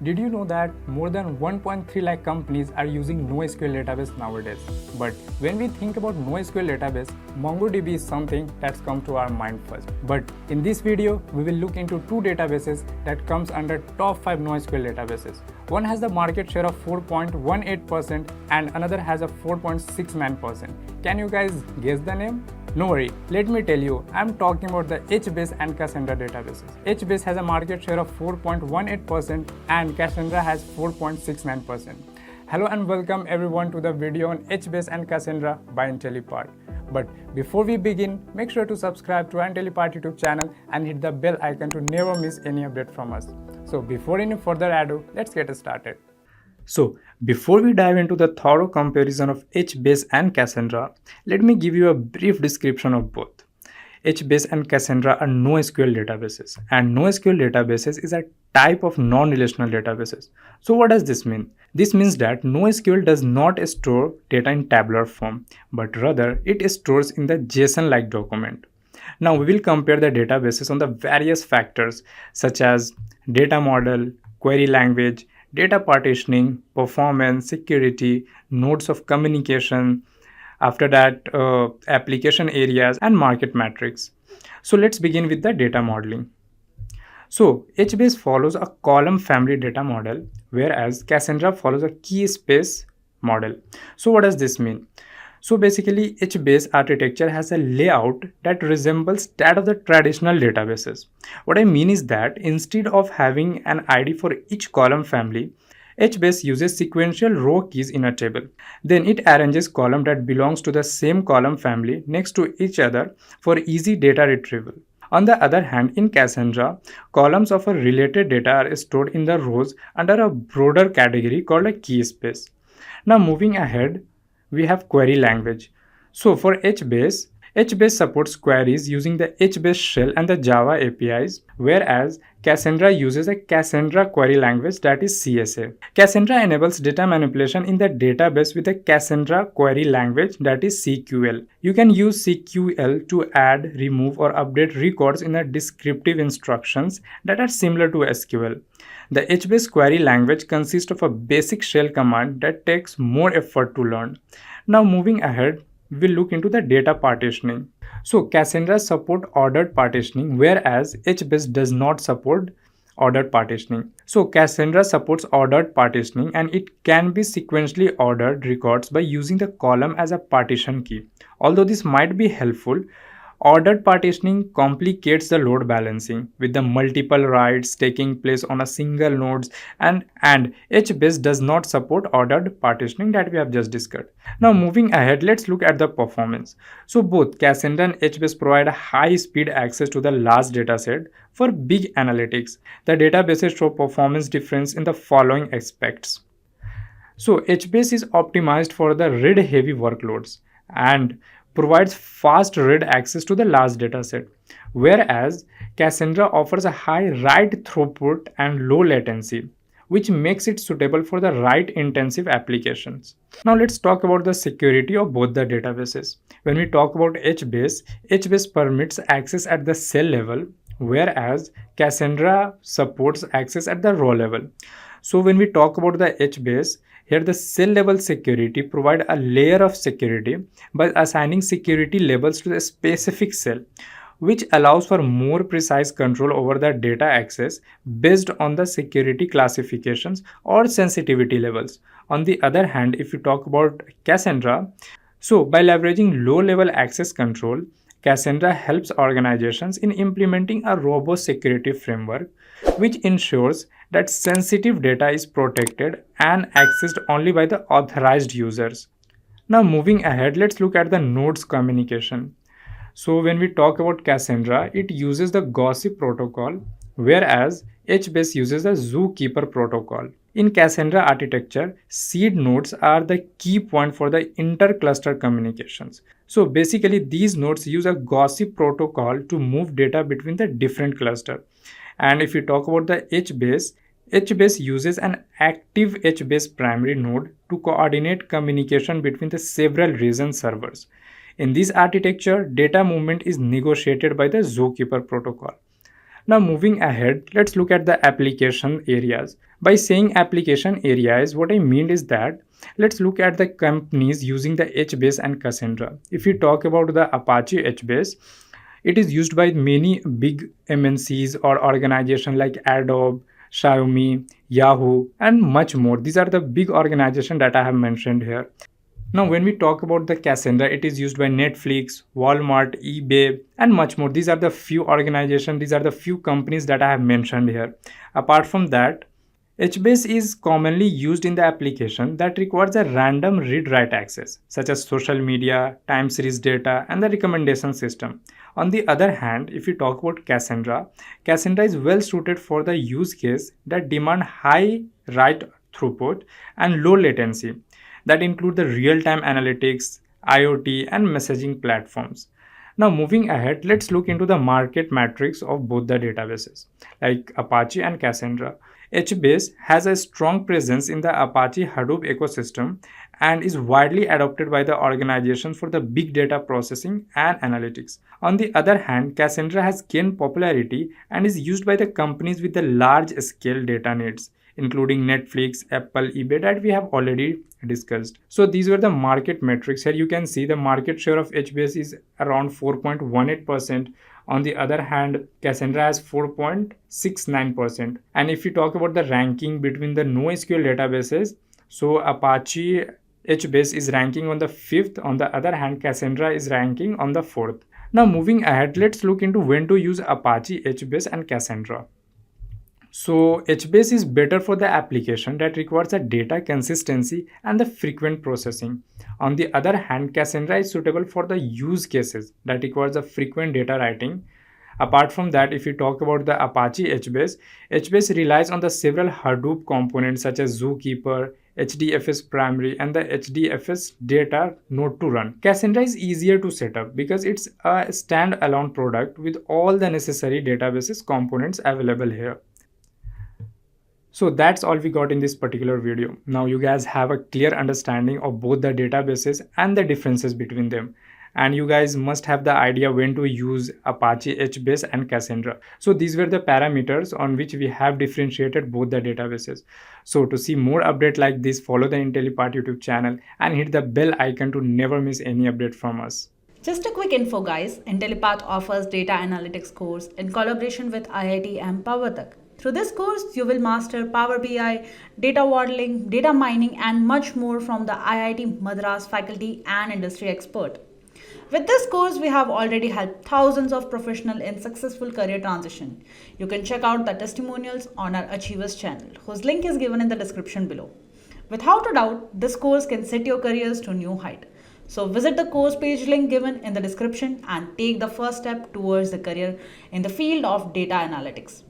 Did you know that more than 1.3 lakh companies are using NoSQL database nowadays? But when we think about NoSQL database, MongoDB is something that's come to our mind first. But in this video, we will look into two databases that comes under top 5 NoSQL databases. One has the market share of 4.18% and another has a 4.69%. Can you guys guess the name? No worry, let me tell you, I'm talking about the HBase and Cassandra databases. HBase has a market share of 4.18% and Cassandra has 4.69%. Hello and welcome everyone to the video on HBase and Cassandra by Intellipaat. But before we begin, make sure to subscribe to our Intellipaat YouTube channel and hit the bell icon to never miss any update from us. So before any further ado, let's get started. So before we dive into the thorough comparison of HBase and Cassandra, let me give you a brief description of both. HBase and Cassandra are NoSQL databases, and NoSQL databases is a type of non-relational databases. So what does this mean? This means that NoSQL does not store data in tabular form, but rather it stores in the JSON-like document. Now we will compare the databases on the various factors such as data model, query language, data partitioning, performance, security, nodes of communication, after that application areas and market metrics. So let's begin with the data modeling. So HBase follows a column family data model, whereas Cassandra follows a key space model. So what does this mean? So basically HBase architecture has a layout that resembles that of the traditional databases. What I mean is that instead of having an ID for each column family, HBase uses sequential row keys in a table. Then it arranges columns that belongs to the same column family next to each other for easy data retrieval. On the other hand, in Cassandra, columns of a related data are stored in the rows under a broader category called a key space. Now moving ahead, we have query language. So for HBase supports queries using the HBase shell and the Java APIs, whereas Cassandra uses a Cassandra query language, that is CSA. Cassandra enables data manipulation in the database with a Cassandra query language, that is CQL. You can use CQL to add, remove or update records in the descriptive instructions that are similar to SQL. The HBase query language consists of a basic shell command that takes more effort to learn. Now moving ahead, we'll look into the data partitioning. So Cassandra support ordered partitioning, whereas HBase does not support ordered partitioning. So Cassandra supports ordered partitioning and it can be sequentially ordered records by using the column as a partition key. Although this might be helpful, ordered partitioning complicates the load balancing with the multiple writes taking place on a single nodes and HBase does not support ordered partitioning that we have just discussed. Now moving ahead, let's look at the performance. So both Cassandra and HBase provide a high speed access to the large dataset for big analytics. The databases show performance difference in the following aspects. So HBase is optimized for the read heavy workloads and provides fast read access to the large dataset, whereas Cassandra offers a high write throughput and low latency, which makes it suitable for the write intensive applications. Now let's talk about the security of both the databases. When we talk about HBase permits access at the cell level, whereas Cassandra supports access at the row level. So when we talk about the HBase, here the cell level security provide a layer of security by assigning security labels to the specific cell, which allows for more precise control over the data access based on the security classifications or sensitivity levels. On the other hand, if you talk about Cassandra, so by leveraging low level access control, Cassandra helps organizations in implementing a robust security framework which ensures that sensitive data is protected and accessed only by the authorized users. Now moving ahead, let's look at the nodes communication. So when we talk about Cassandra, it uses the gossip protocol, whereas HBase uses the zookeeper protocol. In Cassandra architecture, seed nodes are the key point for the inter-cluster communications. So basically these nodes use a gossip protocol to move data between the different clusters. And if you talk about the HBase uses an active HBase primary node to coordinate communication between the several region servers. In this architecture, data movement is negotiated by the zookeeper protocol. Now moving ahead, let's look at the application areas. By saying application areas, what I mean is that let's look at the companies using the HBase and Cassandra. If we talk about the Apache HBase, it is used by many big MNCs or organizations like Adobe, Xiaomi, Yahoo, and much more. These are the big organizations that I have mentioned here. Now, when we talk about the Cassandra, it is used by Netflix, Walmart, eBay, and much more. These are the few organizations, these are the few companies that I have mentioned here. Apart from that, HBase is commonly used in the application that requires a random read-write access, such as social media, time series data, and the recommendation system. On the other hand, if we talk about Cassandra, Cassandra is well suited for the use case that demand high write throughput and low latency that include the real-time analytics, IoT, and messaging platforms. Now moving ahead, let's look into the market metrics of both the databases like Apache and Cassandra. HBase has a strong presence in the Apache Hadoop ecosystem and is widely adopted by the organizations for the big data processing and analytics. On the other hand, Cassandra has gained popularity and is used by the companies with the large scale data needs, including Netflix, Apple, eBay that we have already discussed. So these were the market metrics. Here you can see the market share of HBase is around 4.18%. On the other hand, Cassandra has 4.69%. And if you talk about the ranking between the NoSQL databases, so Apache HBase is ranking on the 5th. On the other hand, Cassandra is ranking on the 4th. Now moving ahead, let's look into when to use Apache HBase and Cassandra. So HBase is better for the application that requires a data consistency and the frequent processing. On the other hand, Cassandra is suitable for the use cases that requires a frequent data writing. Apart from that, if you talk about the Apache HBase, HBase relies on the several Hadoop components such as Zookeeper, HDFS primary, and the HDFS data node to run. Cassandra is easier to set up because it's a standalone product with all the necessary databases components available here. So that's all we got in this particular video. Now you guys have a clear understanding of both the databases and the differences between them. And you guys must have the idea when to use Apache HBase and Cassandra. So these were the parameters on which we have differentiated both the databases. So to see more updates like this, follow the Intellipaat YouTube channel and hit the bell icon to never miss any update from us. Just a quick info guys, Intellipaat offers data analytics course in collaboration with IIT and Powertech. Through this course, you will master Power BI, data modeling, data mining, and much more from the IIT Madras faculty and industry expert. With this course, we have already helped thousands of professionals in successful career transition. You can check out the testimonials on our Achievers channel, whose link is given in the description below. Without a doubt, this course can set your careers to new height. So visit the course page link given in the description and take the first step towards the career in the field of data analytics.